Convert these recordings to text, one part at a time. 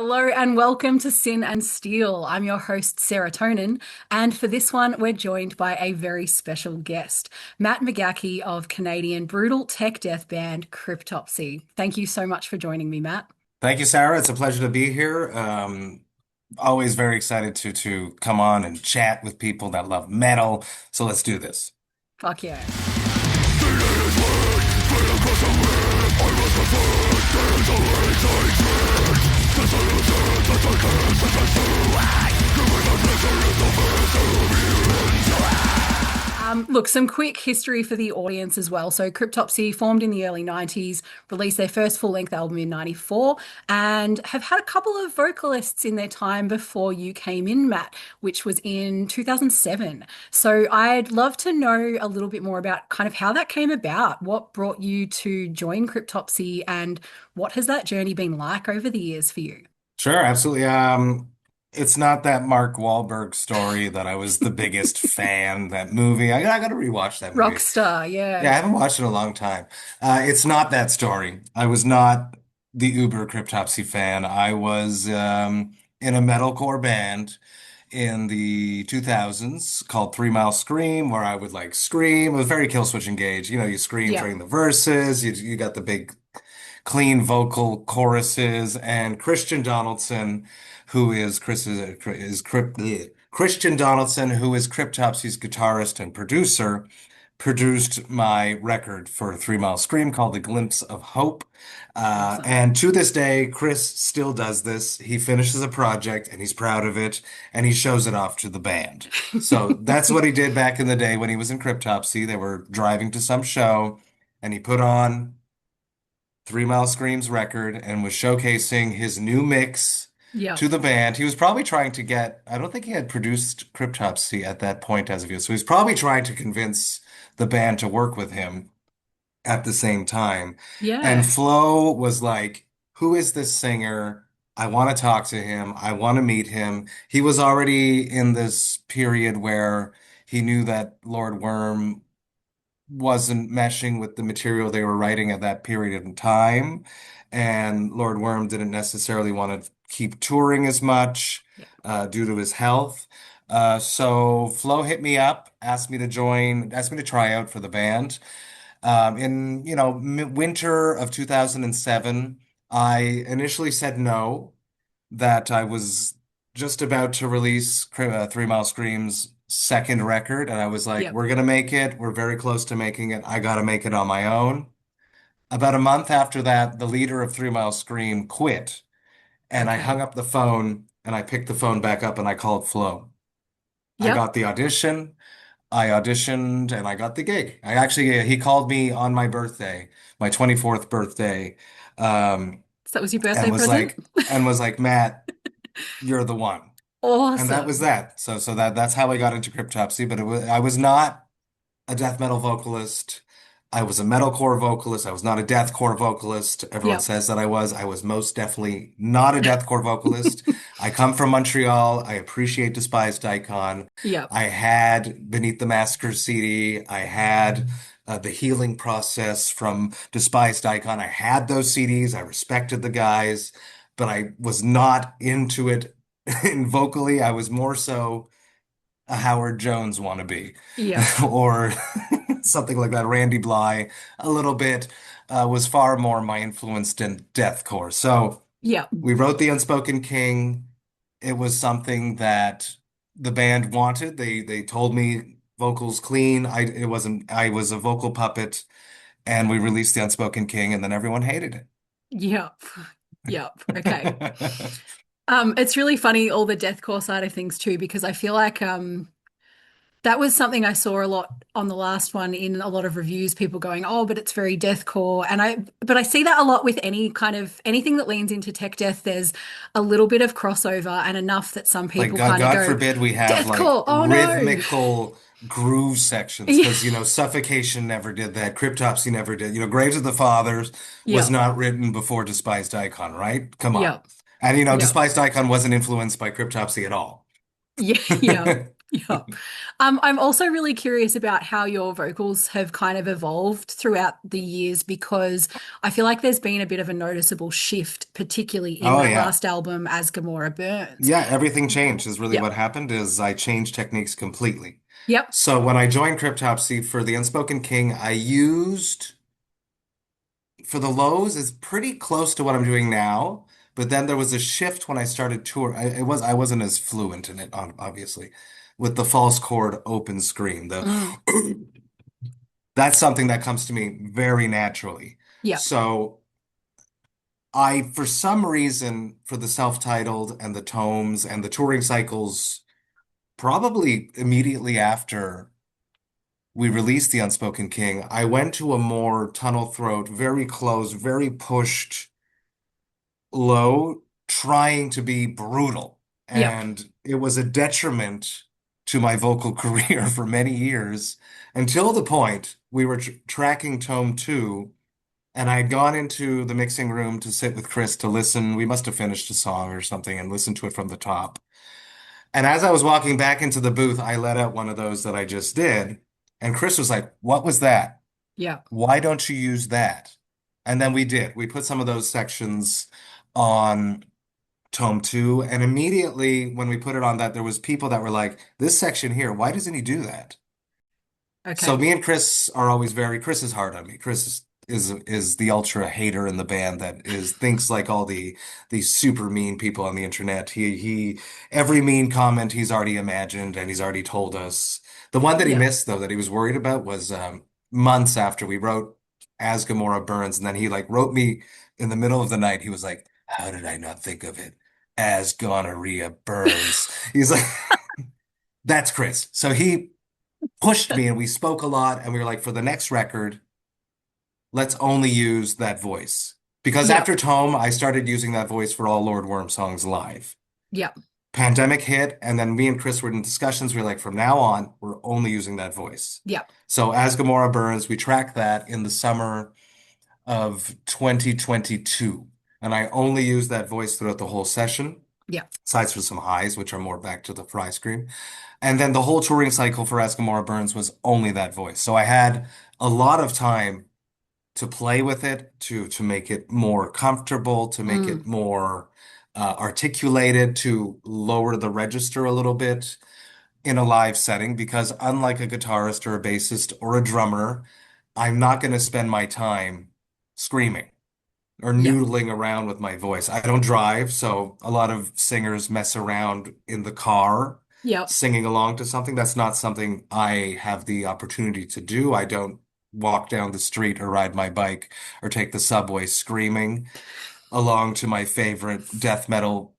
Hello and welcome to Sin and Steel. I'm your host, Sarah-Tonin, and for this one, we're joined by a very special guest, Matt McGachy of Canadian brutal tech death band Cryptopsy. Thank you so much for joining me, Matt. Thank you, Sarah. It's a pleasure to be here. Always very excited to come on and chat with people that love metal. So let's do this. Fuck yeah. Look, some quick history for the audience as well. So, Cryptopsy formed in the early 90s, released their first full length album in 94, and have had a couple of vocalists in their time before you came in, Matt, which was in 2007. So, I'd love to know a little bit more about kind of how that came about. What brought you to join Cryptopsy, and what has that journey been like over the years for you? Sure, absolutely. It's not that Mark Wahlberg story that I was the biggest fan. That movie, I got to rewatch that movie. Rockstar, Yeah, I yeah. haven't watched it in a long time. It's not that story. I was not the uber Cryptopsy fan. I was in a metalcore band in the 2000s called 3 Mile Scream, where I would like scream. It was very kill switch engaged. You scream Yeah. during the verses. You got the big clean vocal choruses, and Christian Donaldson, who is Christian Donaldson, who is Cryptopsy's guitarist and producer, produced my record for 3 Mile Scream called "A Glimpse of Hope." Awesome. And to this day, Chris still does this. He finishes a project and he's proud of it, and he shows it off to the band. So that's what he did back in the day when he was in Cryptopsy. They were driving to some show, and he put on 3 Mile Scream's record and was showcasing his new mix Yeah. to the band. He was probably trying to get, I don't think he had produced Cryptopsy at that point as of yet. So he's probably trying to convince the band to work with him at the same time. And Yeah. Flo was like, who is this singer? I want to talk to him. I want to meet him. He was already in this period where he knew that Lord Worm wasn't meshing with the material they were writing at that period of time. And Lord Worm didn't necessarily want to keep touring as much Yeah. due to his health. So Flo hit me up, asked me to join, asked me to try out for the band. In, winter of 2007, I initially said no, that I was just about to release 3 Mile Scream's second record, and I was like, Yep. we're gonna make it. We're very close to making it. I gotta make it on my own. About a month after that, the leader of 3 Mile Scream quit, and I hung Okay. up the phone and I picked the phone back up and I called Flo. I Yep. got the audition. I auditioned and I got the gig. He called me on my birthday, my 24th birthday, um, So that was your and birthday was present? like, Matt, you're the one. And that was Awesome. that. So that's how I got into Cryptopsy. But I was not a death metal vocalist. I was a metalcore vocalist. I was not a deathcore vocalist. Everyone Yep. says that I was. I was most definitely not a deathcore vocalist. I come from Montreal. I appreciate Despised Icon. Yep. I had Beneath the Massacre CD. I had the Healing Process from Despised Icon. I had those CDs. I respected the guys, but I was not into it in vocally. I was more so a Howard Jones wannabe Yep. or something like that. Randy Bly, a little bit, was far more my influence than deathcore. So Yep. we wrote The Unspoken King. It was something that the band wanted. They told me vocals clean. I was a vocal puppet, and we released The Unspoken King, and then everyone hated Yep. Yep. Okay. it. It's really funny all the deathcore side of things too, because I feel like that was something I saw a lot on the last one in a lot of reviews, people going, "Oh, but it's very deathcore." But I see that a lot with any kind of anything that leans into tech death. There's a little bit of crossover and enough that some Like people God, kind of God go, forbid we have like "Deathcore, oh no." rhythmical groove sections Yeah. because Suffocation never did that. Cryptopsy never did. Graves of the Fathers was Yep. not written before Despised Icon, right? Come on. Yep. And Yep. Despised Icon wasn't influenced by Cryptopsy at all. Yeah. Yep. Yeah. I'm also really curious about how your vocals have kind of evolved throughout the years because I feel like there's been a bit of a noticeable shift, particularly in Oh that yeah. last album, As Gamora Burns. Yeah, everything changed is really Yep. what happened is I changed techniques completely. Yep. So when I joined Cryptopsy for the Unspoken King, I used for the lows is pretty close to what I'm doing now, but then there was a shift when I started tour. I wasn't as fluent in it, obviously, with the false chord open scream. The Mm. that's something that comes to me very naturally. Yep. So I, for some reason, for the self-titled and the tomes and the touring cycles, probably immediately after we released The Unspoken King, I went to a more tunnel throat, very close, very pushed low, trying to be brutal. Yep. And it was a detriment to my vocal career for many years until the point we were tracking Tome 2, and I had gone into the mixing room to sit with Chris to listen. We must have finished a song or something and listened to it from the top. And as I was walking back into the booth, I let out one of those that I just did. And Chris was like, "What was that? Yep. Why don't you use that?" And then we did. We put some of those sections on Tome 2. And immediately when we put it on that, there was people that were like, "This section here, why doesn't he do that?" So Okay. me and Chris are always Chris is hard on me. Chris is the ultra hater in the band that is thinks like all these super mean people on the internet. He every mean comment he's already imagined and he's already told us. The one that he Yep. missed though that he was worried about was months after we wrote As Gamora Burns, and then he like wrote me in the middle of the night. He was like, "How did I not think of it? As gonorrhea burns." He's like, "That's Chris." So he pushed me and we spoke a lot and we were like, for the next record, let's only use that voice. Because Yep. after Tome, I started using that voice for all Lord Worm songs live. Yep. Pandemic hit, and then me and Chris were in discussions. We are like, from now on, we're only using that voice. Yep. So as Gamora Burns, we tracked that in the summer of 2022. And I only used that voice throughout the whole session, Yep. besides for some highs, which are more back to the fry scream. And then the whole touring cycle for As Gamora Burns was only that voice. So I had a lot of time to play with it, to make it more comfortable, to make it Mm. more articulated, to lower the register a little bit in a live setting. Because unlike a guitarist or a bassist or a drummer, I'm not going to spend my time screaming or Yep. noodling around with my voice. I don't drive, so a lot of singers mess around in the car Yep. singing along to something. That's not something I have the opportunity to do. I don't walk down the street or ride my bike or take the subway screaming along to my favorite death metal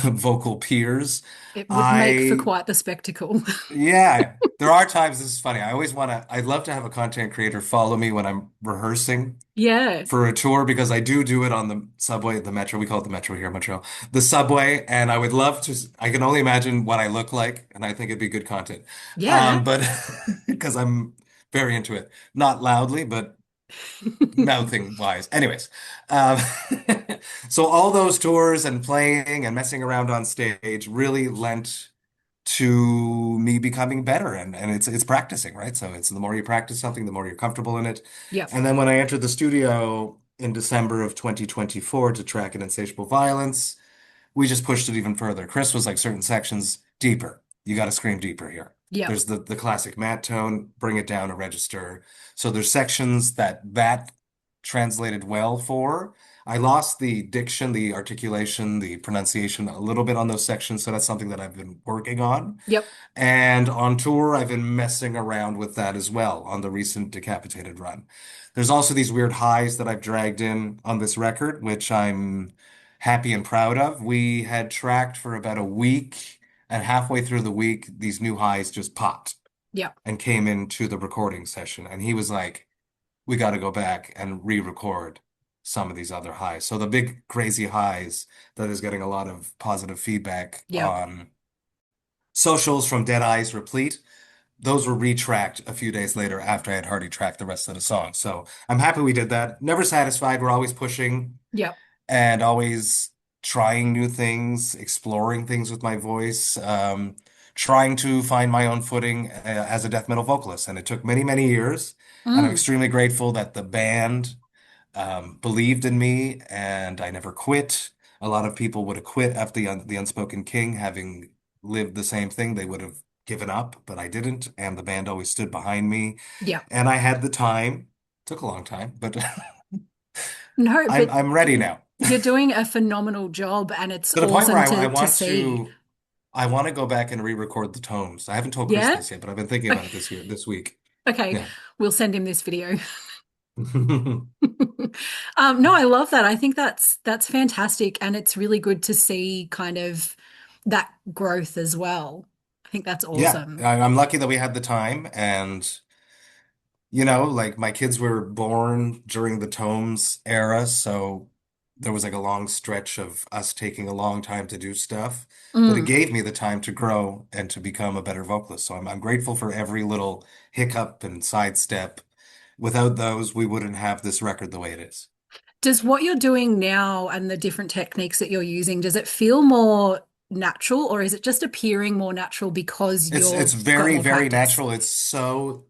vocal peers. It would make for I, quite the spectacle. yeah, there are times this is funny. I'd love to have a content creator follow me when I'm rehearsing Yeah. for a tour because I do it on the subway, the metro. We call it the metro here in Montreal, the subway. And I would love to, I can only imagine what I look like. And I think it'd be good content. Yeah. But because I'm very into it, not loudly, but mouthing wise. Anyways, um, so all those tours and playing and messing around on stage really lent to me becoming better and it's practicing, right? So it's the more you practice something, the more you're comfortable in it. Yep. And then when I entered the studio in December of 2024 to track An Insatiable Violence, we just pushed it even further. Chris was like certain sections deeper. You got to scream deeper here. Yep. There's the classic Matt tone, bring it down a register. So there's sections that translated well for. I lost the diction, the articulation, the pronunciation a little bit on those sections, so that's something that I've been working on. Yep. And on tour, I've been messing around with that as well on the recent Decapitated run. There's also these weird highs that I've dragged in on this record, which I'm happy and proud of. We had tracked for about a week, and halfway through the week, these new highs just popped Yep. and came into the recording session. And he was like, we got to go back and re-record some of these other highs. So the big crazy highs that is getting a lot of positive feedback Yep. on socials from Dead Eyes Replete, those were retracked a few days later after I had already tracked the rest of the song. So I'm happy we did that. Never satisfied. We're always pushing Yep. and always trying new things, exploring things with my voice. trying to find my own footing as a death metal vocalist. And it took many, many years. And I'm Mm. extremely grateful that the band believed in me and I never quit. A lot of people would have quit after the Unspoken King, having lived the same thing. They would have given up, but I didn't. And the band always stood behind me. Yeah. And I had the time. Took a long time, but No, I'm but I'm ready now. you're doing a phenomenal job, and it's To the point where awesome I to want see. I want to go back and re-record the tones. I haven't told Chris Yeah? this yet, but I've been thinking about it this week. Okay, Yeah. we'll send him this video. No, I love that. I think that's fantastic, and it's really good to see kind of that growth as well. I think that's Yeah, awesome. I'm lucky that we had the time and like my kids were born during the Tomes era, so there was like a long stretch of us taking a long time to do stuff, but it Mm. gave me the time to grow and to become a better vocalist. So I'm grateful for every little hiccup and sidestep. Without those, we wouldn't have this record the way it is. Does what you're doing now and the different techniques that you're using, does it feel more natural, or is it just appearing more natural because It's you've got very, more very practice? natural. It's so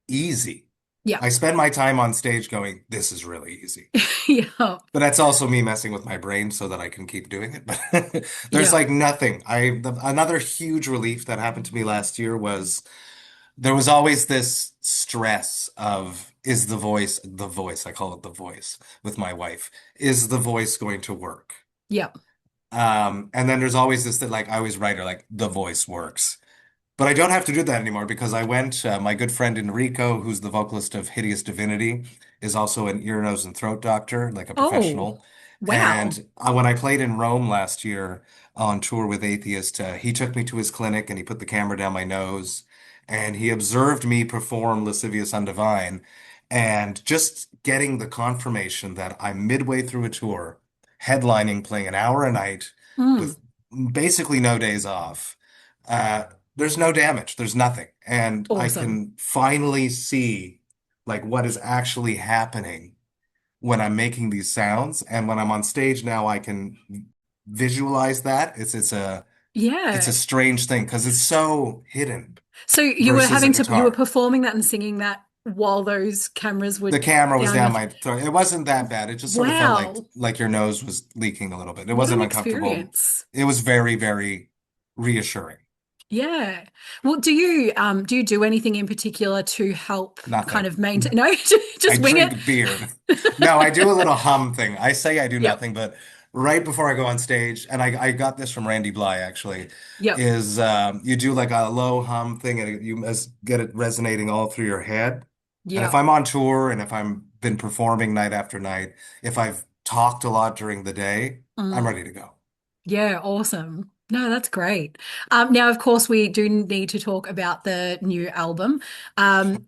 easy. Yeah. I spend my time on stage going, this is really easy. Yeah. But that's also me messing with my brain so that I can keep doing it. But there's Yeah. like nothing. Another huge relief that happened to me last year was there was always this stress of is the voice, I call it the voice with my wife, is the voice going to work? Yeah. And then there's always this that like I always write her like the voice works. But I don't have to do that anymore because my good friend Enrico, who's the vocalist of Hideous Divinity, is also an ear, nose, and throat doctor, like a Oh, professional. wow. And when I played in Rome last year on tour with Atheist, he took me to his clinic and he put the camera down my nose and he observed me perform Lascivious Undivine. And just getting the confirmation that I'm midway through a tour, headlining, playing an hour a night Mm, with basically no days off. Uh, there's no damage. There's nothing. And I awesome. can finally see like what is actually happening when I'm making these sounds. And when I'm on stage now, I can visualize that. It's a Yeah. strange thing because it's so hidden So you were versus a you were guitar. performing that and singing that while those cameras were The camera was down down your my throat. It wasn't that bad. It just sort of felt Wow. like your nose was leaking a little bit. It What an wasn't uncomfortable. experience. It was very, very reassuring. Yeah. Well, do you do anything in particular to help kind Nothing. of maintain? No, I just wing it. drink beer. No, I do a little hum thing. I say I do Yep. nothing, but right before I go on stage, and I got this from Randy Bly actually, Yep. is you do like a low hum thing and get it resonating all through your head. And if Yep. I'm on tour and if I'm been performing night after night, if I've talked a lot during the day, I'm Mm. ready to go. Yeah, awesome. No, that's great. Now, of course, we do need to talk about the new album.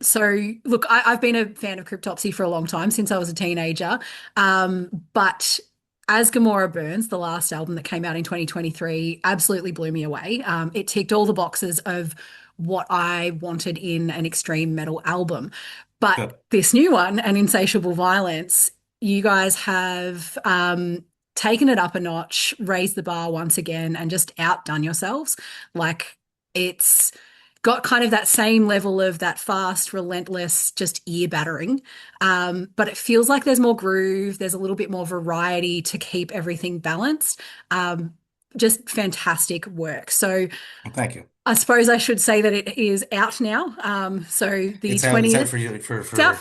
So, look, I've been a fan of Cryptopsy for a long time, since I was a teenager. But As Gamora Burns, the last album that came out in 2023, absolutely blew me away. It ticked all the boxes of what I wanted in an extreme metal album. But Good. this new one, An Insatiable Violence, you guys have taken it up a notch, raised the bar once again, and just outdone yourselves. Like it's got kind of that same level of that fast, relentless, just ear battering. But it feels like there's more groove, there's a little bit more variety to keep everything balanced. Um, just fantastic work. So Thank you. I suppose I should say that it is out now. So the It's out 20th, for you for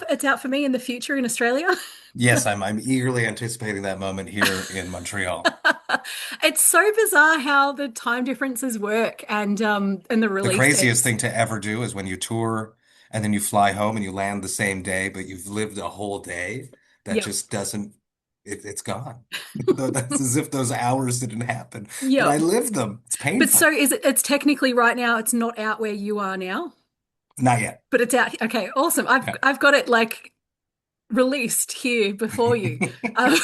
it's out for me in the future in Australia. yes, I'm eagerly anticipating that moment here in Montreal. It's so bizarre how the time differences work and the The release craziest dates. thing to ever do is when you tour and then you fly home and you land the same day, but you've lived a whole day. That Yep. just doesn't, it's gone. That's as if those hours didn't happen. But I Yep. lived them. It's But so painful. it's technically right now it's not out where you are now, Not yet. but it's out. Okay, awesome. Yeah. I've got it like released here before you, um,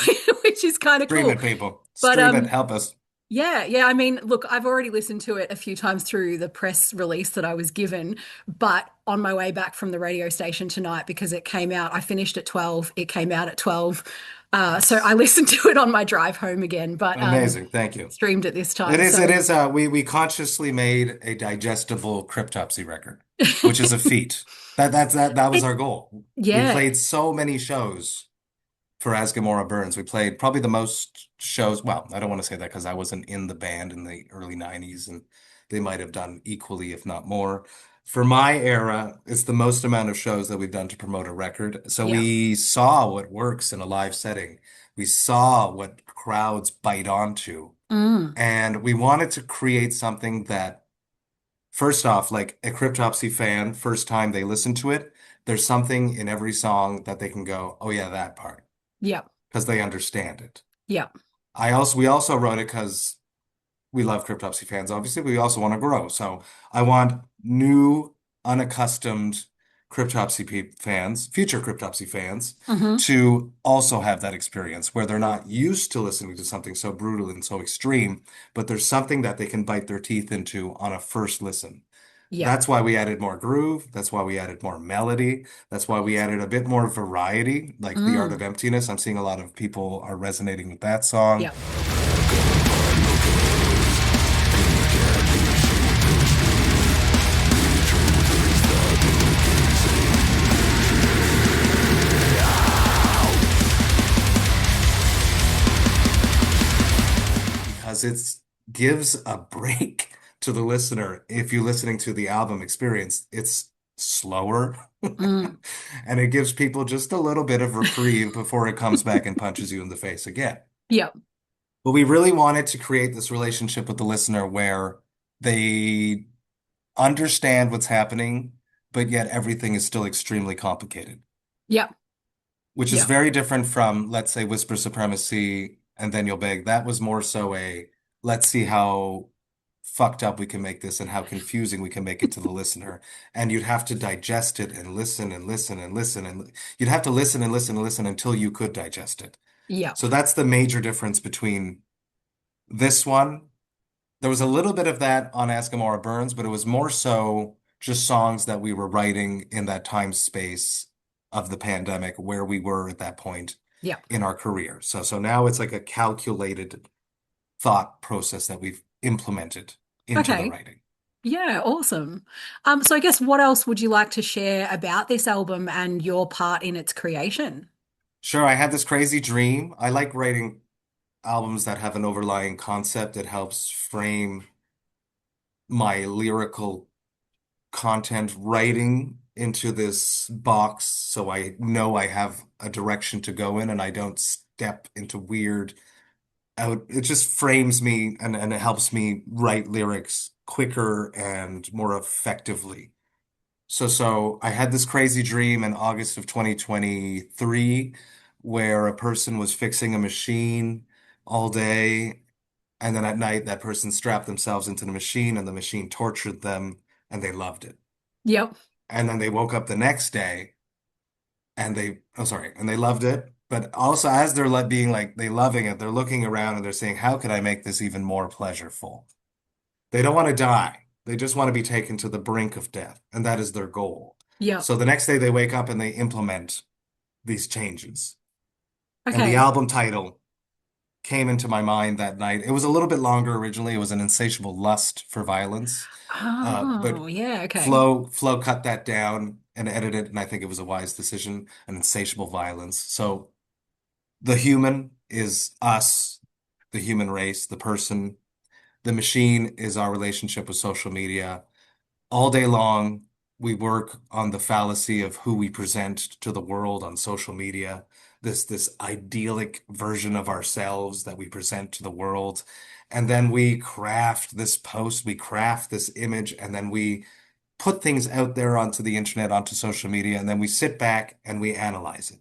which is kind of Stream cool. it, people. But Stream it. Help us. Yeah, yeah. I mean, look, I've already listened to it a few times through the press release that I was given, but on my way back from the radio station tonight, because it came out, I finished at 12, it came out at 12. So I listened to it on my drive home again, but Amazing. Thank you. streamed it this It time. is, it So is, we consciously made a digestible Cryptopsy record, which is a feat. That was it, our goal. We yeah. played so many shows for As Gamora Burns. We played probably the most shows. Well, I don't want to say that because I wasn't in the band in the early 90s and they might have done equally, if not more. For my era, it's the most amount of shows that we've done to promote a record. So Yeah. we saw what works in a live setting. We saw what crowds bite onto. Mm. And we wanted to create something that, first off, like a Cryptopsy fan, first time they listen to it, there's something in every song that they can go, oh yeah, that part, Yeah. because they understand it. Yeah. We also wrote it because we love Cryptopsy fans. Obviously, we also want to grow. So I want new, unaccustomed fans, future Cryptopsy fans, Hmm. to also have that experience where they're not used to listening to something so brutal and so extreme, but there's something that they can bite their teeth into on a first listen. Yeah. That's why we added more groove. That's why we added more melody. That's why we added a bit more variety, like The Art of Mm. Emptiness. I'm seeing a lot of people are resonating with that song. Yeah. Because it gives a break to the listener. If you're listening to the album experience, it's slower Mm. and it gives people just a little bit of reprieve before it comes back and punches you in the face again. Yeah. But we really wanted to create this relationship with the listener where they understand what's happening, but yet everything is still extremely complicated, Yeah. which is Yeah. very different from, let's say, Whisper Supremacy and Then You'll Beg. That was more so a let's see how fucked up we can make this and how confusing we can make it to the listener. And you'd have to digest it and listen and listen and listen. And you'd have to listen and listen and listen until you could digest it. Yeah. So that's the major difference between this one. There was a little bit of that on Ask Gamora Burns, but it was more so just songs that we were writing in that time space of the pandemic where we were at that point Yeah. in our career. So now it's like a calculated thought process that we've implemented into the Okay. writing. Yeah, awesome. So I guess what else would you like to share about this album and your part in its creation? Sure, I had this crazy dream. I like writing albums that have an overlying concept that helps frame my lyrical content writing into this box so I know I have a direction to go in and I don't step into weird out. It just frames me and it helps me write lyrics quicker and more effectively. So I had this crazy dream in August of 2023 where a person was fixing a machine all day, and then at night that person strapped themselves into the machine and the machine tortured them and they loved it. Yep. And then they woke up the next day and and they loved it. But also as they're being like they loving it, they're looking around and they're saying, how could I make this even more pleasureful? They don't want to die. They just want to be taken to the brink of death, and that is their goal. Yep. So the next day they wake up and they implement these changes. And the Okay. album title came into my mind that night. It was a little bit longer originally. It was An Insatiable Lust for Violence. But Oh, yeah, okay. Flo cut that down and edited it, and I think it was a wise decision. An Insatiable Violence. So the human is us, the human race, the person. The machine is our relationship with social media. All day long, we work on the fallacy of who we present to the world on social media, this idyllic version of ourselves that we present to the world. And then we craft this post, we craft this image, and then we put things out there onto the internet, onto social media, and then we sit back and we analyze it,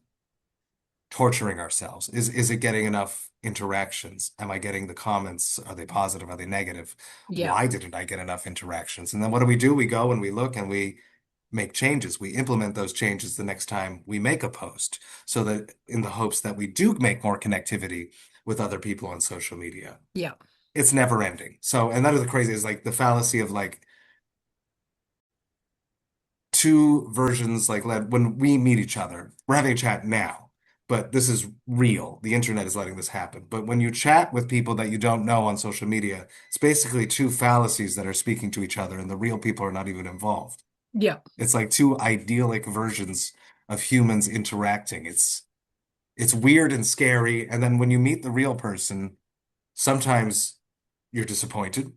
torturing ourselves. Is it getting enough interactions? Am I getting the comments? Are they positive? Are they negative? Yeah. Why didn't I get enough interactions? And then what do? We go and we look and we make changes. We implement those changes the next time we make a post so that in the hopes that we do make more connectivity with other people on social media. Yeah. It's never ending. So, and that is the crazy is like the fallacy of like two versions, like when we meet each other, we're having a chat now. but this is real. The internet is letting this happen. But when you chat with people that you don't know on social media, it's basically two fallacies that are speaking to each other, and the real people are not even involved. Yeah. It's like two idyllic versions of humans interacting. It's weird and scary. And then when you meet the real person, sometimes you're disappointed.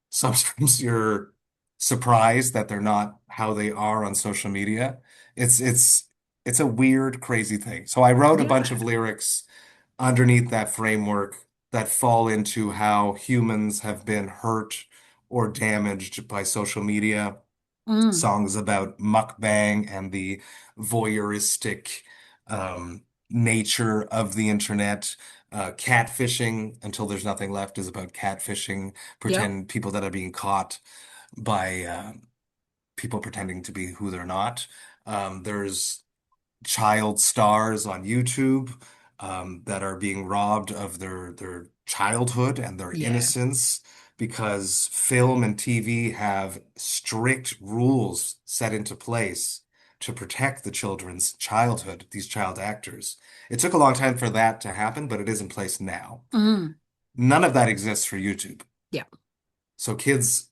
Sometimes you're surprised that they're not how they are on social media. It's it's it's a weird, crazy thing. So I wrote a bunch Yeah. of lyrics underneath that framework that fall into how humans have been hurt or damaged by social media. Mm. Songs about mukbang and the voyeuristic nature of the internet. Catfishing until there's nothing left is about catfishing, Yep. pretend people that are being caught by people pretending to be who they're not. There's child stars on YouTube that are being robbed of their childhood and their Yeah. innocence because film and TV have strict rules set into place to protect the children's childhood, these child actors. It took a long time for that to happen, but it is in place now. Mm. None of that exists for YouTube. Yeah. So kids,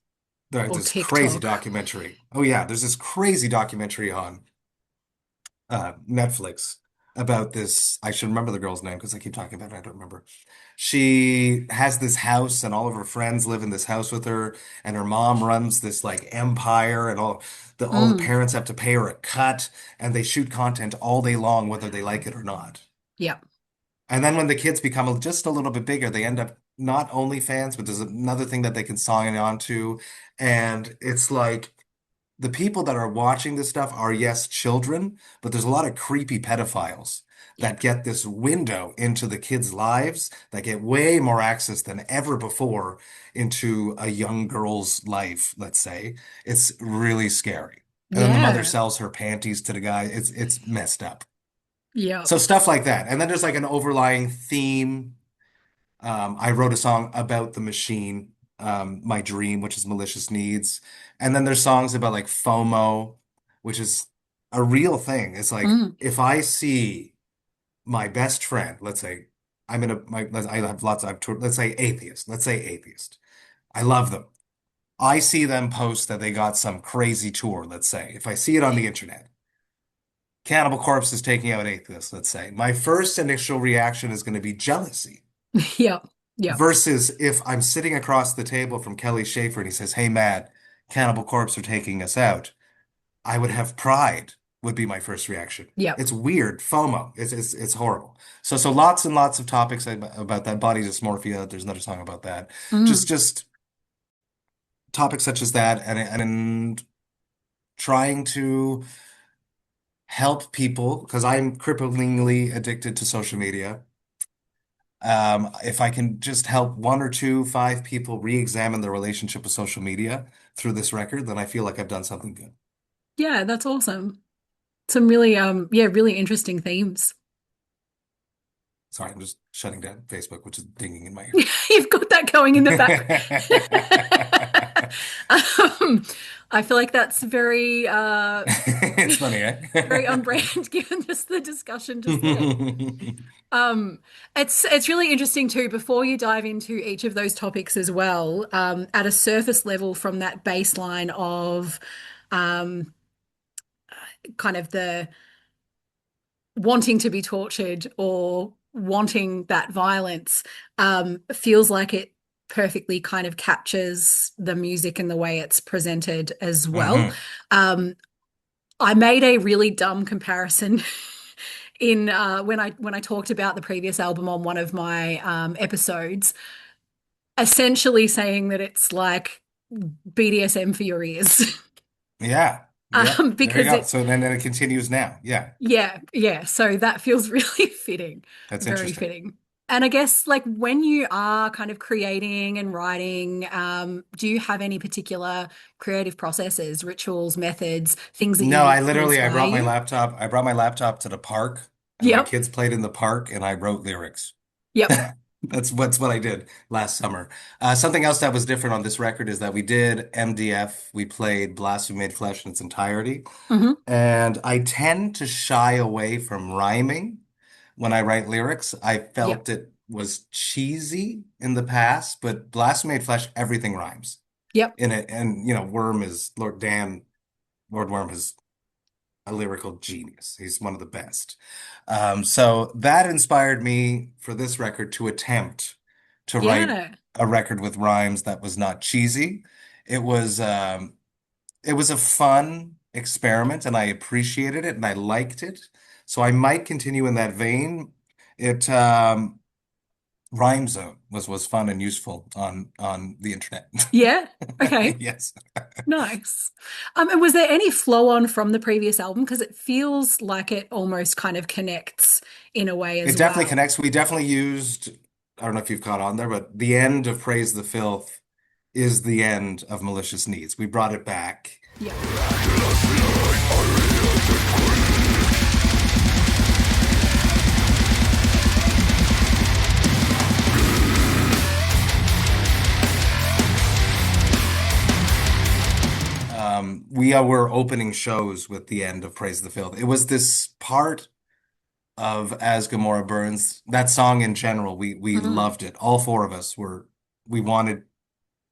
there's Or this crazy TikTok. documentary. Oh yeah, there's this crazy documentary on Netflix about this. I should remember the girl's name because I keep talking about it. I don't remember. She has this house, and all of her friends live in this house with her, and her mom runs this like empire, and all the Mm. parents have to pay her a cut, and they shoot content all day long, whether they like it or not. Yeah. And then when the kids become just a little bit bigger, they end up not only fans, but there's another thing that they can sign on to, and it's like the people that are watching this stuff are, yes, children, but there's a lot of creepy pedophiles Yeah. that get this window into the kids' lives that get way more access than ever before into a young girl's life, let's say. It's really scary. And then the mother Yeah. sells her panties to the guy. It's messed up. Yeah. So stuff like that. And then there's like an overlying theme. I wrote a song about the machine, My Dream, which is Malicious Needs. And then there's songs about like FOMO, which is a real thing. It's like Mm. if I see my best friend, let's say I have lots of, let's say atheist, let's say atheist. I love them. I see them post that they got some crazy tour, let's say. If I see it on the internet, Cannibal Corpse is taking out atheists, let's say. My first initial reaction is going to be jealousy. Yeah. Yeah. Versus if I'm sitting across the table from Kelly Schaefer and he says, "Hey, Matt, Cannibal Corpse are taking us out," I would have pride, would be my first reaction. Yeah. It's weird, FOMO. It's horrible. So lots and lots of topics about that, body dysmorphia. There's another song about that. Mm. Just topics such as that, and trying to help people because I'm cripplingly addicted to social media. If I can just help one or two, five people re-examine their relationship with social media through this record, then I feel like I've done something good. Yeah, that's awesome. Some really yeah, really interesting themes. Sorry, I'm just shutting down Facebook, which is dinging in my ear. You've got that going in the back. Um, I feel like that's very It's funny, very on eh? brand given just the discussion just there. Um, it's really interesting too, before you dive into each of those topics as well, at a surface level from that baseline of um kind of the wanting to be tortured or wanting that violence, feels like it perfectly kind of captures the music and the way it's presented as well. hmm Um, I made a really dumb comparison in when I talked about the previous album on one of my episodes, essentially saying that it's like BDSM for your ears. Yeah. Yep. There you Because go. it So then it continues now. Yeah. Yeah, yeah. So that feels really fitting, That's very interesting. fitting. And I guess like when you are kind of creating and writing, do you have any particular creative processes, rituals, methods, things that you No, I use to literally I inspire brought my you? laptop. I brought my laptop to the park and my Yep, kids played in the park and I wrote lyrics. yep. That's what I did last summer. Something else that was different on this record is that we did MDF. We played Blasphemy Made Flesh in its entirety. Hmm. And I tend to shy away from rhyming, when I write lyrics. I Yep. felt it was cheesy in the past, but Blasphemy Made Flesh, everything rhymes Yep. in it. And, you know, Worm is Lord Worm is a lyrical genius. He's one of the best. So that inspired me for this record to attempt to write Yeah. a record with rhymes that was not cheesy. It was um, it was a fun experiment, and I appreciated it, and I liked it. So I might continue in that vein. It Rhyme Zone was fun and useful on the internet. Yeah. Okay. Yes. Nice. And was there any flow on from the previous album? Because it feels like it almost kind of connects in a way It as definitely well. connects. We definitely used, I don't know if you've caught on there, but the end of Praise the Filth is the end of Malicious Needs. We brought it back. Yep. Were opening shows with the end of Praise the Filth. It was this part of As Gomorrah Burns, that song in general. We Mm. loved it. All four of us we wanted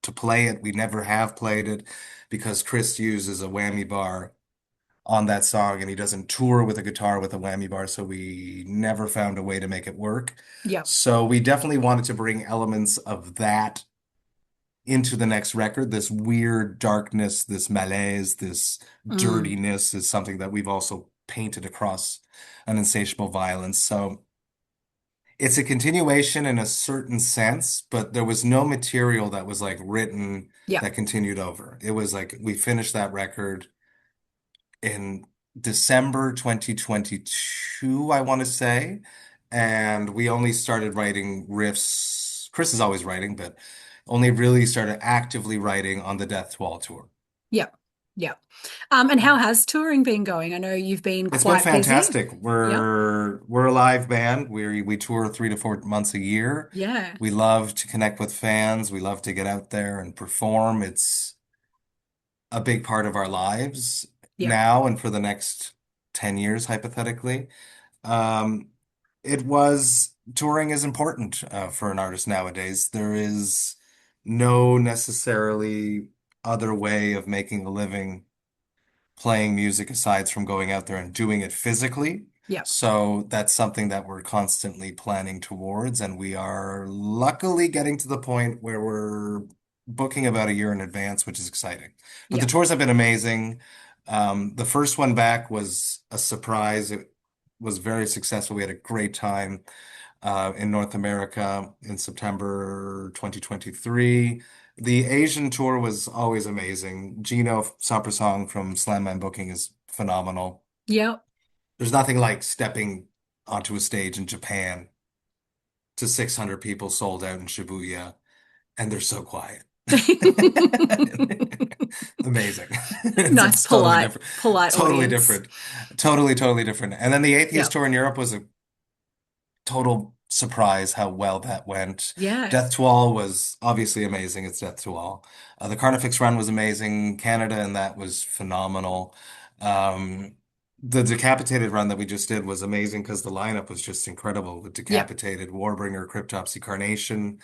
to play it. We never have played it because Chris uses a whammy bar on that song and he doesn't tour with a guitar with a whammy bar, so we never found a way to make it work. Yep. So we definitely wanted to bring elements of that into the next record. This weird darkness, this malaise, this Mm. dirtiness is something that we've also painted across An Insatiable Violence. So it's a continuation in a certain sense, but there was no material that was like written Yep. that continued over. It was like we finished that record in December 2022, I want to say. And we only started writing riffs. Chris is always writing, but only really started actively writing on the Death to All tour. Yep. Yep. And how has touring been going? I know you've been It's been quite busy. fantastic. Yep. We're a live band. We tour 3 to 4 months a year. Yeah. We love to connect with fans. We love to get out there and perform. It's a big part of our lives Yep. now and for the next 10 years, hypothetically. Um, it was touring is important for an artist nowadays. There is no necessarily other way of making a living playing music aside from going out there and doing it physically. Yep. So that's something that we're constantly planning towards, and we are luckily getting to the point where we're booking about a year in advance, which is exciting. But the Yep. tours have been amazing. The first one back was a surprise. It was very successful. We had a great time in North America in September 2023. The Asian tour was always amazing. Gino Saprasong from Slam Booking is phenomenal. Yep. There's nothing like stepping onto a stage in Japan to 600 people sold out in Shibuya, and they're so quiet. Amazing. Nice, It's totally polite, different. polite Totally audience. different. Totally different. And then the Atheist Yep. tour in Europe was a total surprise how well that went. Yeah. Death to All was obviously amazing. It's Death to All. The Carnifex run was amazing. Canada and that was phenomenal. Um, the Decapitated run that we just did was amazing because the lineup was just incredible with Yep. Decapitated, Warbringer, Cryptopsy, Carnation.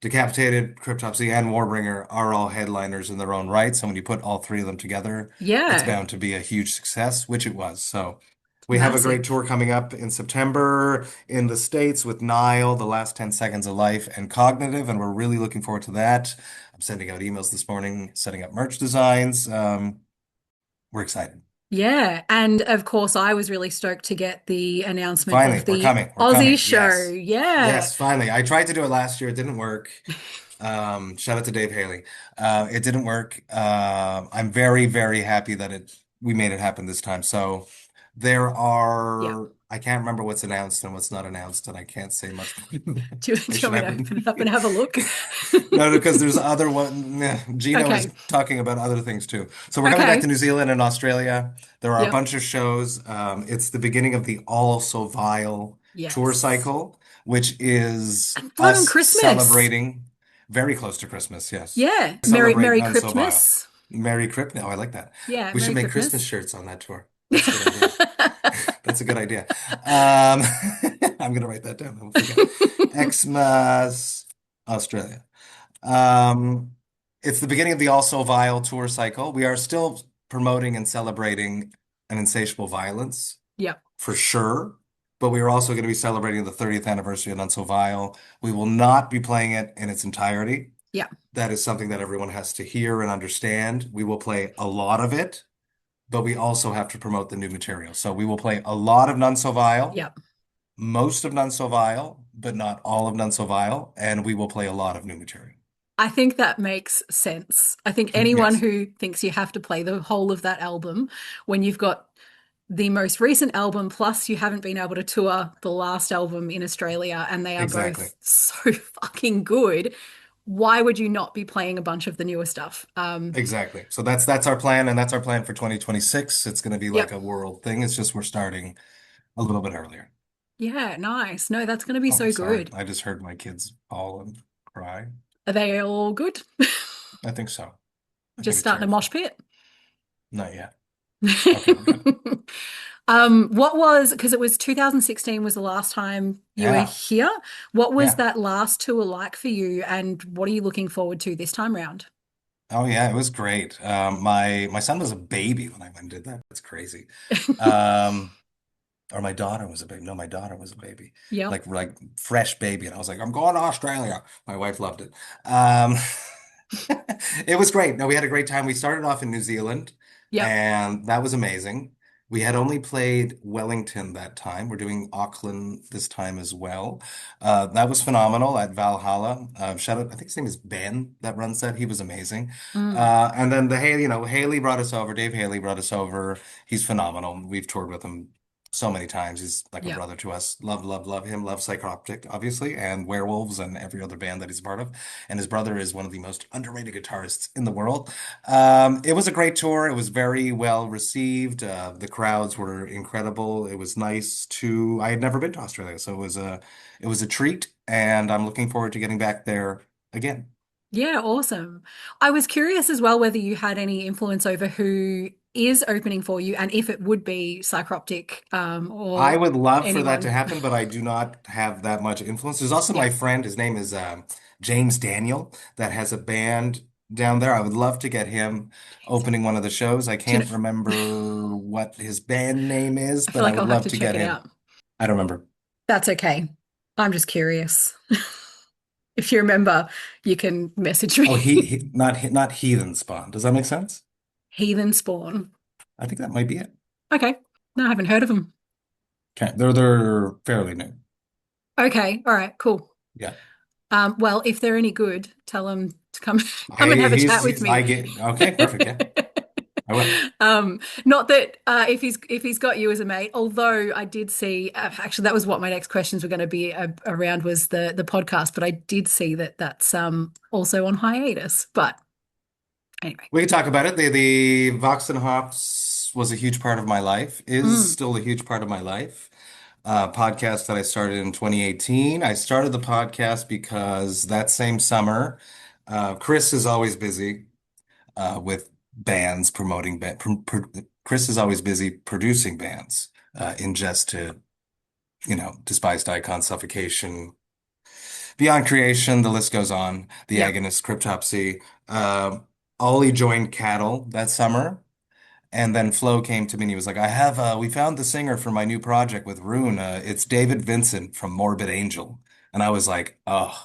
Decapitated, Cryptopsy, and Warbringer are all headliners in their own right. So when you put all three of them together, it's Yeah. bound to be a huge success, which it was. So we have a great Massive. tour coming up in September in the States with Nile, The Last 10 Seconds of Life, and Cognitive, and we're really looking forward to that. I'm sending out emails this morning, setting up merch designs. We're excited. Yeah. And of course, I was really stoked to get the announcement Finally, of we're the coming. We're Aussie coming. show. Yes. Yeah. Yes, finally. I tried to do it last year. It didn't work. Shout out to Dave Haley. It didn't work. I'm very happy that we made it happen this time. So there Yeah. I can't remember what's announced and what's not announced, and I can't say much more Do you information. want me to open it up and have a look? No, because there's other one. Gino is Okay. talking about other things too. So we're coming back to Okay. New Zealand and Australia. There are a Yep. bunch of shows. It's the beginning of the All So Vile tour Yes. cycle, which is And right on us Christmas. celebrating very close to Christmas. Yes, Yeah. celebrating Merry None So Vile. Christmas. Merry Christmas. Oh, I like that. Yeah. We should Merry make Christmas Christmas. shirts on that tour. That's a good idea. That's a good idea. Um, I'm gonna write that down. I will forget. Xmas, Australia. Um, it's the beginning of the Also Vile tour cycle. We are still promoting and celebrating An Insatiable Violence Yep. for sure, but we are also going to be celebrating the 30th anniversary of None So Vile. We will not be playing it in its entirety. Yep. That is something that everyone has to hear and understand. We will play a lot of it, but we also have to promote the new material. So we will play a lot of None So Vile, Yep. most of None So Vile, but not all of None So Vile, and we will play a lot of new material. I think that makes sense. I think anyone Yes, who thinks you have to play the whole of that album when you've got the most recent album, plus you haven't been able to tour the last album in Australia, and they are exactly. both so fucking good. Why would you not be playing a bunch of the newer stuff? Exactly. So that's our plan, and that's our plan for 2026. It's going to be like Yep. a world thing. It's just we're starting a little bit earlier. Yeah, nice. No, that's going to be Oh, so sorry. good. I just heard my kids bawl and cry. Are they all good? I think so. I think Just it's starting a mosh terrifying. pit? Not yet. Okay, we're good. What was, because it was 2016 was the last time you were Yeah. here. What was Yeah. that last tour like for you, and what are you looking forward to this time round? Oh yeah, it was great. My son was a baby when I went and did that. That's crazy. Um, or my daughter was a baby. No, my daughter was a baby. Yep. Like fresh baby. And I was like, I'm going to Australia. My wife loved it. Um, it was great. No, we had a great time. We started off in New Zealand, Yep. and that was amazing. We had only played Wellington that time. We're doing Auckland this time as well. That was phenomenal at Valhalla. Shout out, I think his name is Ben that runs that. He was amazing. Mm. And then Haley brought us over. Dave Haley brought us over. He's phenomenal. We've toured with him so many times. He's like a Yep. brother to us. Love, love, love him. Love Psychoptic, obviously, and Werewolves and every other band that he's a part of. And his brother is one of the most underrated guitarists in the world. It was a great tour. It was very well received. The crowds were incredible. It was nice to. I had never been to Australia, so it was a treat, and I'm looking forward to getting back there again. Yeah, awesome. I was curious as well whether you had any influence over who is opening for you and if it would be Psychroptic I or would love for that to anyone. happen, but I do not have that much influence. There's also my Yep. friend, his name is James Daniel, that has a band down there. I would love to get him James. opening one of the shows. I Do you know, can't remember what his band name is, I but feel I like would I'll have love to to check get it him. out. I don't remember. That's okay. I'm just curious. If you remember, you can message Oh, me. not Heathen Spawn. Does that make sense? Heathen Spawn. I think that might be it. Okay. No, I haven't heard of them. Okay, they're fairly new. Okay. All right. Cool. Yeah. Well, if they're any good, tell them to come come and Hey, have a chat with I me. get okay, perfect. Yeah, I will. Not that if he's got you as a mate, although I did see actually that was what my next questions were going to be around was the podcast, but I did see that that's also on hiatus. But anyway, We can talk about it. The Vox and Hops was a huge part of my life, is mm, still a huge part of my life. Podcast that I started in 2018. I started the podcast because that same summer, Chris is always busy with bands promoting Chris is always busy producing bands in Just to, Despised Icon, Suffocation, Beyond Creation, the list goes on. The yep, Agonist, Cryptopsy. Ollie joined Cattle that summer. And then Flo came to me and he was like, we found the singer for my new project with Rune. It's David Vincent from Morbid Angel. And I was like, oh,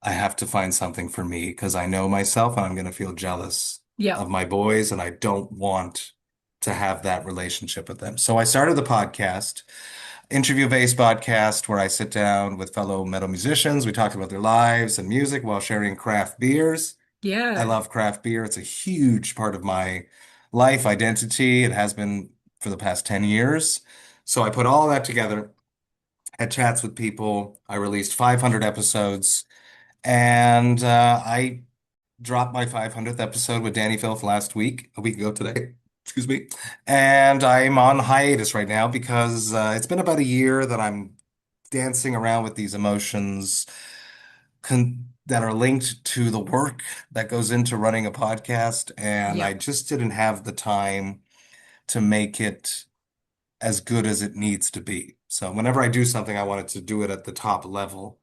I have to find something for me because I know myself and I'm going to feel jealous yep, of my boys and I don't want to have that relationship with them. So I started the podcast, interview-based podcast where I sit down with fellow metal musicians. We talk about their lives and music while sharing craft beers. I yeah, love craft beer. It's a huge part of my life identity. It has been for the past 10 years. So I put all that together, had chats with people. I released 500 episodes, and I dropped my 500th episode with Danny Filth last week, a week ago today. Excuse me. And I'm on hiatus right now because it's been about a year that I'm dancing around with these emotions that are linked to the work that goes into running a podcast, and I yep, just didn't have the time to make it as good as it needs to be. So whenever I do something, I wanted to do it at the top level.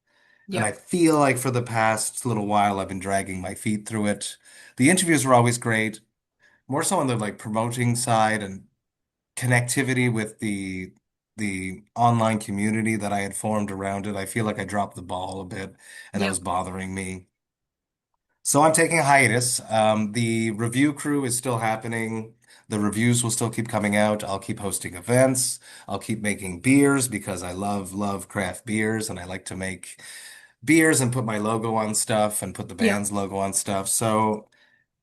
And I Yep. feel like for the past little while, I've been dragging my feet through it. The interviews were always great, more so on the like promoting side and connectivity with the online community that I had formed around it. I feel like I dropped the ball a bit, and that was Yep. bothering me. So I'm taking a hiatus. The review crew is still happening. The reviews will still keep coming out. I'll keep hosting events. I'll keep making beers because I love craft beers and I like to make beers and put my logo on stuff and put the Yep. band's logo on stuff. So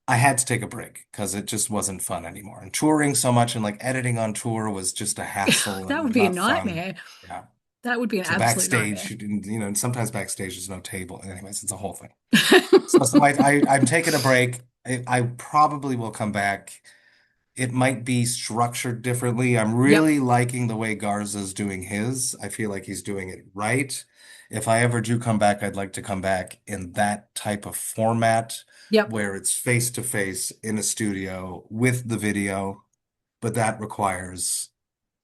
I had to take a break because it just wasn't fun anymore. And touring so much and like editing on tour was just a hassle That would and be a not fun. nightmare. Yeah. That would be an So absolute backstage, nightmare. and sometimes backstage there's no table. Anyways, it's a whole thing. I'm taking a break. I probably will come back. It might be structured differently. I'm Yep. really liking the way Garza's doing his. I feel like he's doing it right. If I ever do come back, I'd like to come back in that type of format Yep. where it's face to face in a studio with the video, but that requires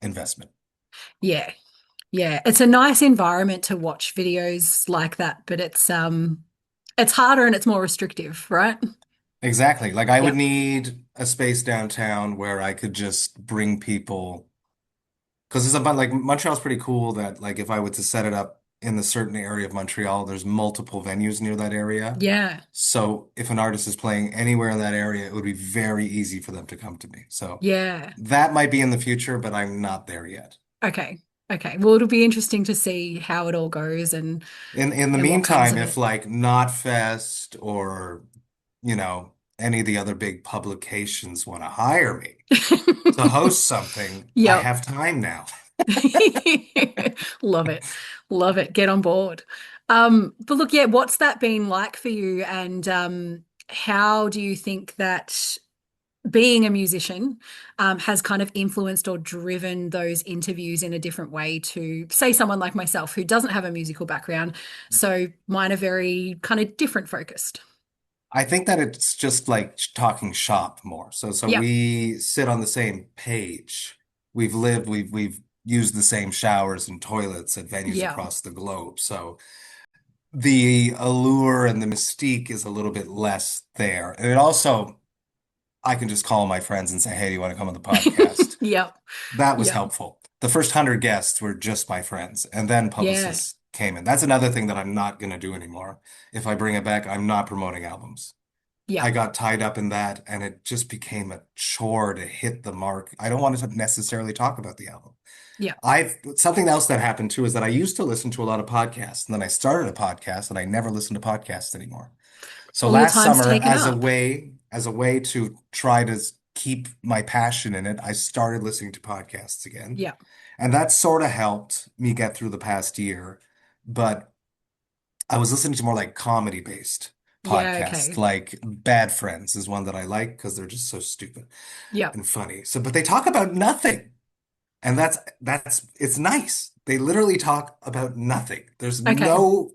investment. Yeah. Yeah. It's a nice environment to watch videos like that, but it's harder and it's more restrictive, right? Exactly. Like I would Yep. need a space downtown where I could just bring people. Because it's about like Montreal's pretty cool that like if I were to set it up in a certain area of Montreal, there's multiple venues near that area. Yeah. So if an artist is playing anywhere in that area, it would be very easy for them to come to me. So Yeah. that might be in the future, but I'm not there yet. Okay. Okay. Well, it'll be interesting to see how it all goes In the and what comes meantime, of if it. like Knotfest or any of the other big publications want to hire me to host something, I Yep. have time now. Love it. Love it. Get on board. But look, yeah, what's that been like for you? And how do you think that being a musician has kind of influenced or driven those interviews in a different way to, say, someone like myself who doesn't have a musical background? So mine are very kind of different focused. I think that it's just like talking shop more. So Yep. we sit on the same page. We've used the same showers and toilets at venues Yeah. across the globe. So the allure and the mystique is a little bit less there. And it also, I can just call my friends and say, "Hey, do you want to come on the podcast?" Yep. That was Yep. helpful. The first 100 guests were just my friends, and then Yeah. publicists came in. That's another thing that I'm not going to do anymore. If I bring it back, I'm not promoting albums. I Yep. got tied up in that and it just became a chore to hit the mark. I don't want to necessarily talk about the album. Yep. I've something else that happened too is that I used to listen to a lot of podcasts and then I started a podcast and I never listen to podcasts anymore. So All your last time's summer, taken up. as a way to try to keep my passion in it, I started listening to podcasts again. Yep. And that sort of helped me get through the past year. But I was listening to more like comedy based Yeah. podcasts, Okay. like Bad Friends is one that I like because they're just so stupid Yep. and funny. So, but they talk about nothing. And it's nice. They literally talk about nothing. There's Okay. no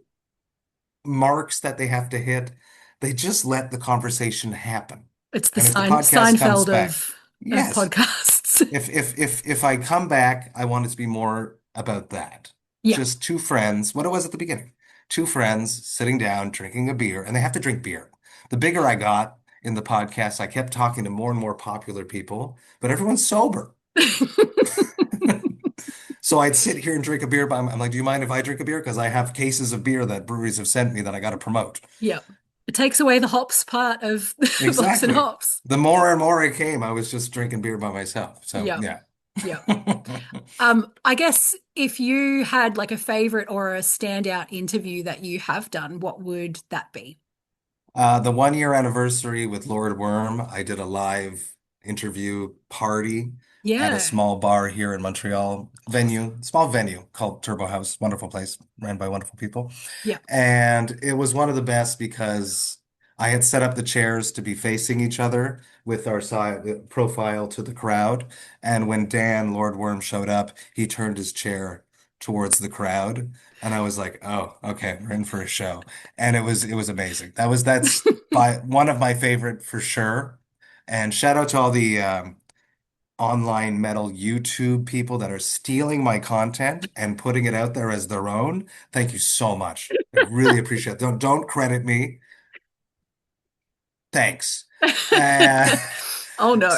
marks that they have to hit. They just let the conversation happen. It's the And if the podcast comes Seinfeld back, of yes. podcasts. If I come back, I want it to be more about that. Yeah. Just two friends, what it was at the beginning. Two friends sitting down, drinking a beer, and they have to drink beer. The bigger I got in the podcast, I kept talking to more and more popular people, but everyone's sober. So I'd sit here and drink a beer, but I'm like, do you mind if I drink a beer? Because I have cases of beer that breweries have sent me that I got to promote. Yeah. It takes away the hops part of Bucks and Exactly. Hops. The more and more I came, I was just drinking beer by myself. So Yeah. yeah. Yeah. I guess if you had like a favorite or a standout interview that you have done, what would that be? The 1 year anniversary with Lord Worm, I did a live interview party at a Yeah. small bar here in Montreal, small venue called Turbo House, wonderful place, ran by wonderful people. Yeah. And it was one of the best because I had set up the chairs to be facing each other with our side profile to the crowd. And when Dan, Lord Worm, showed up, he turned his chair towards the crowd. And I was like, oh, okay, we're in for a show. And it was amazing. That's by one of my favorite for sure. And shout out to online metal YouTube people that are stealing my content and putting it out there as their own, thank you so much. I really appreciate it. Don't credit me. Thanks. Uh, Oh no.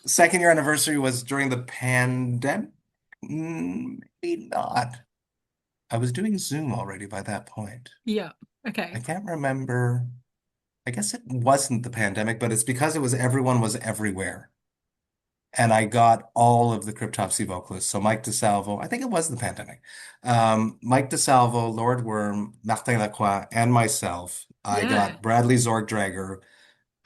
second year anniversary was during the pandemic. Maybe not. I was doing Zoom already by that point. Yeah. I Okay. can't remember. I guess it wasn't the pandemic, but it's because it was everyone was everywhere. And I got all of the Cryptopsy vocalists. So Mike DeSalvo, I think it was the pandemic. Mike DeSalvo, Lord Worm, Martin Lacroix, and myself. I Yeah. got Bradley Zorgdrager,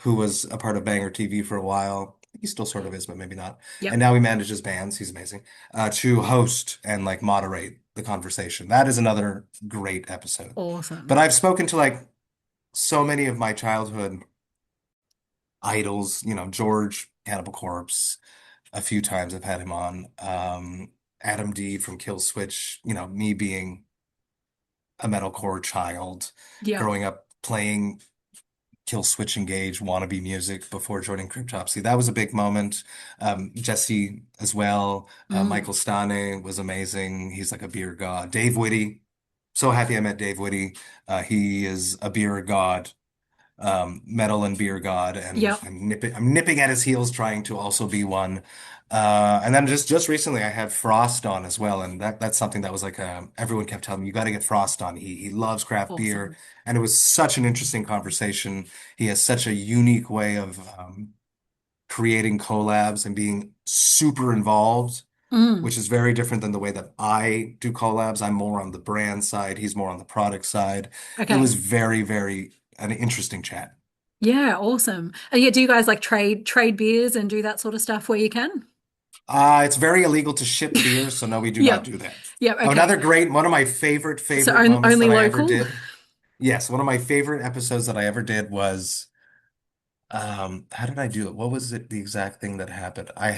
who was a part of Banger TV for a while. He still sort of is, but maybe not. And Yep. now he manages bands. He's amazing. To host and like moderate the conversation. That is another great episode. But Awesome. I've spoken to like so many of my childhood idols, George, Cannibal Corpse, a few times I've had him on. Adam D from Kill Switch, me being a metalcore child, Yep. growing up playing Kill Switch Engage wannabe music before joining Cryptopsy. That was a big moment. Jesse as well. Mm. Michael Stane was amazing. He's like a beer god. Dave Whitty. So happy I met Dave Whitty. He is a beer god, metal and beer god, and Yep. I'm nipping at his heels trying to also be one. And then just recently I had Frost on as well, and that's something that was like everyone kept telling me you got to get Frost on. He loves craft beer, Awesome. and it was such an interesting conversation. He has such a unique way of creating collabs and being super involved, Mm. which is very different than the way that I do collabs. I'm more on the brand side, he's more on the product side. It Okay. was very, very an interesting chat. Yeah, awesome. Yeah, do you guys like trade beers and do that sort of stuff where you can? It's very illegal to ship beer, so no, we do not Yep. do that. Yep. Oh, Okay. another great, one of my So favorite moments only that I ever local? did. Yes, one of my favorite episodes that I ever did was, how did I do it? What was it, the exact thing that happened? I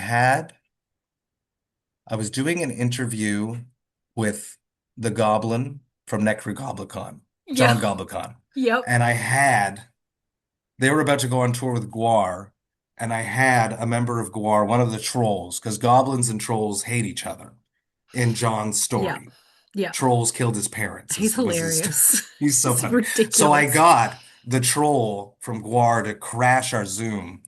was doing an interview with the Goblin from Necrogoblicon, Yeah. John Goblicon, Yep. and they were about to go on tour with Guar, and I had a member of Guar, one of the trolls, because goblins and trolls hate each other in John's Yep. story. Yep. Trolls killed his parents, He's was his story. hilarious. He's so It's funny. So I ridiculous. got the troll from Guar to crash our Zoom,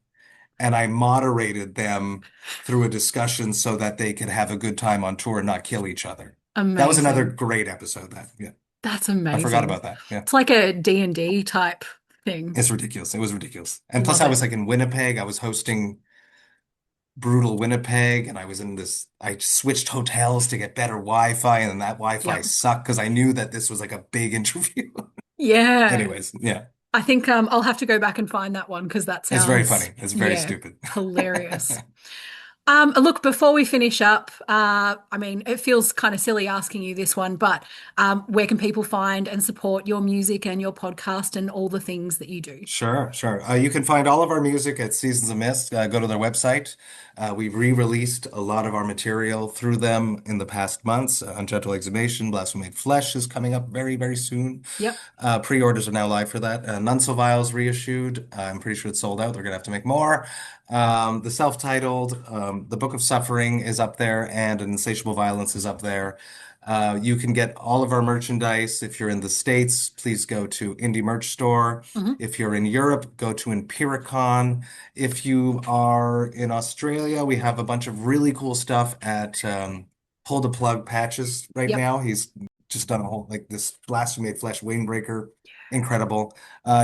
and I moderated them through a discussion so that they could have a good time on tour and not kill each other. That was another Amazing. great episode. Yeah, That's I forgot amazing. about that. Yeah. It's like a D&D type thing. It's ridiculous. It was ridiculous. And plus Love I was it. like in Winnipeg. I was hosting Brutal Winnipeg, and I switched hotels to get better Wi-Fi, and then that Wi-Fi Yep. sucked because I knew that this was like a big interview. Yeah. Anyways, yeah, I think I'll have to go back and find that one because that it's very sounds, funny. It's very yeah, stupid. hilarious. Look, before we finish up, I mean, it feels kind of silly asking you this one, but where can people find and support your music and your podcast and all the things that you do? Sure, sure. You can find all of our music at Seasons of Mist. Go to their website. We've re-released a lot of our material through them in the past months. Ungentle Exhumation, Blasphemy Flesh is coming up very, very soon. Yep. Pre-orders are now live for that. None So Vile's reissued. I'm pretty sure it's sold out. They're gonna have to make more. The self-titled, The Book of Suffering is up there, and An Insatiable Violence is up there. You can get all of our merchandise. If you're in the States, please go to Indie Merch Store. Hmm. If you're in Europe, go to Empiricon. If you are in Australia, we have a bunch of really cool stuff at Pull the Plug Patches right Yep. now. He's just done a whole like this Blasphemy Flesh Windbreaker. Incredible.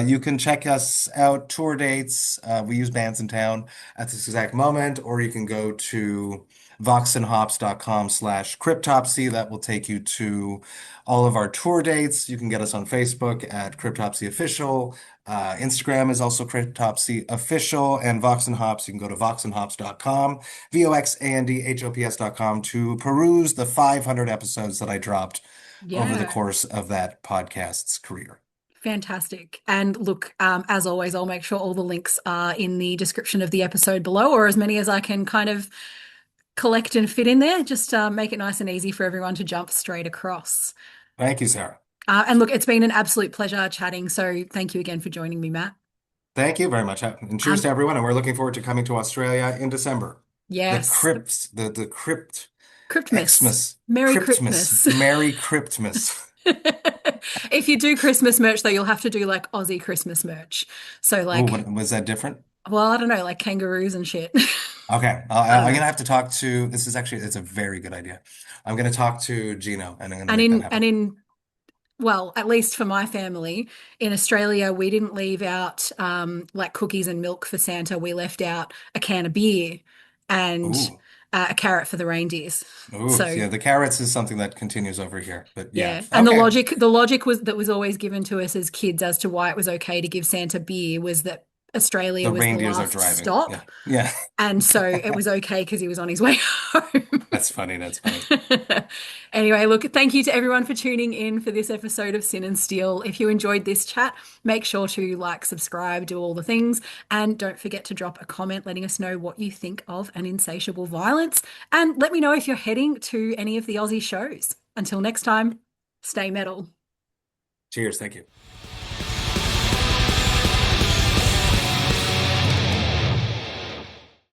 You can check us out, tour dates. We use bands in town at this exact moment, or you can go to voxandhops.com/cryptopsy. That will take you to all of our tour dates. You can get us on Facebook at Cryptopsy Official. Instagram is also Cryptopsy Official, and Vox and Hops, you can go to voxandhops.com, voxandhops.com to peruse the 500 episodes that I dropped over the Yeah. course of that podcast's career. Fantastic. And look, as always, I'll make sure all the links are in the description of the episode below, or as many as I can kind of collect and fit in there. Just make it nice and easy for everyone to jump straight across. Thank you, Sarah. And look, it's been an absolute pleasure chatting. So thank you again for joining me, Matt. Thank you very much. And cheers Um, to everyone. And we're looking forward to coming to Australia in December. The Yes. crypts, the crypt, Cryptmas. Xmas, Merry Cryptmas, Cryptmas. Merry Cryptmas. If you do Christmas merch, though, you'll have to do like Aussie Christmas merch. So, Oh, like, was that different? well, I don't know, like kangaroos and shit. Okay, I don't I'm know. gonna have to talk to. This is actually it's a very good idea. I'm gonna talk to Gino, and I'm gonna And make that in, and happen. in, well, at least for my family, in Australia, we didn't leave out like cookies and milk for Santa. We left out a can of beer and Ooh, a carrot for the reindeers. ooh, So, yeah. The carrots is something that continues over here, but yeah. yeah. And the Okay, logic, the logic was that was always given to us as kids as to why it was okay to give Santa beer was that Australia the was the reindeers are last driving. stop. Yeah, yeah. And so it was okay because he was on his way home. That's funny. That's funny. Anyway, look, thank you to everyone for tuning in for this episode of Sin and Steel. If you enjoyed this chat, make sure to like, subscribe, do all the things, and don't forget to drop a comment letting us know what you think of An Insatiable Violence. And let me know if you're heading to any of the Aussie shows. Until next time, stay metal. Cheers. Thank you.